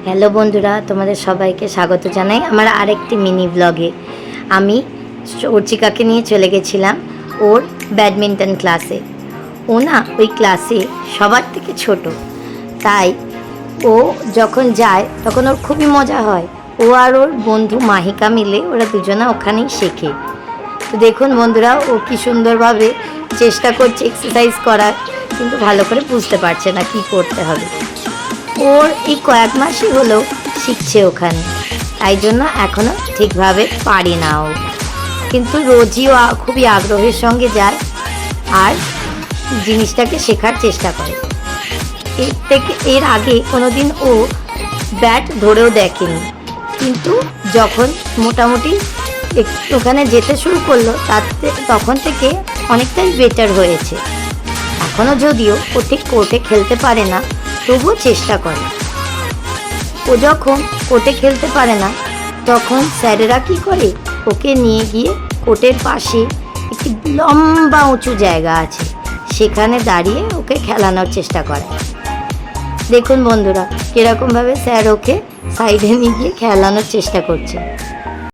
Hello বন্ধুরা, তোমাদের সবাইকে স্বাগত জানাই আমার আরেকটি মিনি ব্লগে। আমি অর্চিকাকে নিয়ে চলে গেছিলাম ওর ব্যাডমিন্টন ক্লাসে। ও না ওই ক্লাসে সবার থেকে ছোট, তাই ও যখন যায় তখন ওর খুবই মজা হয়। ও আর ওর বন্ধু মাহিকা মিলে ওরা দুজনা ওখানেই শেখে। তো দেখুন বন্ধুরা, ও কি সুন্দরভাবে চেষ্টা করছে এক্সারসাইজ করার, কিন্তু ভালো করে বুঝতে পারছে না কি করতে হবে। ওর এই কয়েক মাসই হলো শিখছে ওখানে, তাই জন্য এখনও ঠিকভাবে পারি না ও, কিন্তু রোজই ও খুবই আগ্রহের সঙ্গে যায় আর জিনিসটাকে শেখার চেষ্টা করে। এর আগে কোনোদিন ও ব্যাট ধরেও দেখেনি, কিন্তু যখন মোটামুটি ওখানে যেতে শুরু করলো তখন থেকে অনেকটাই বেটার হয়েছে। এখনও যদিও ও ঠিক কোর্টে খেলতে পারে না, তবুও চেষ্টা করে। ও যখন কোর্টে খেলতে পারে না তখন স্যারেরা কী করে, ওকে নিয়ে গিয়ে কোর্টের পাশে একটি লম্বা উঁচু জায়গা আছে, সেখানে দাঁড়িয়ে ওকে খেলানোর চেষ্টা করে। দেখুন বন্ধুরা, কীরকমভাবে স্যার ওকে সাইডে নিয়ে গিয়ে খেলানোর চেষ্টা করছে।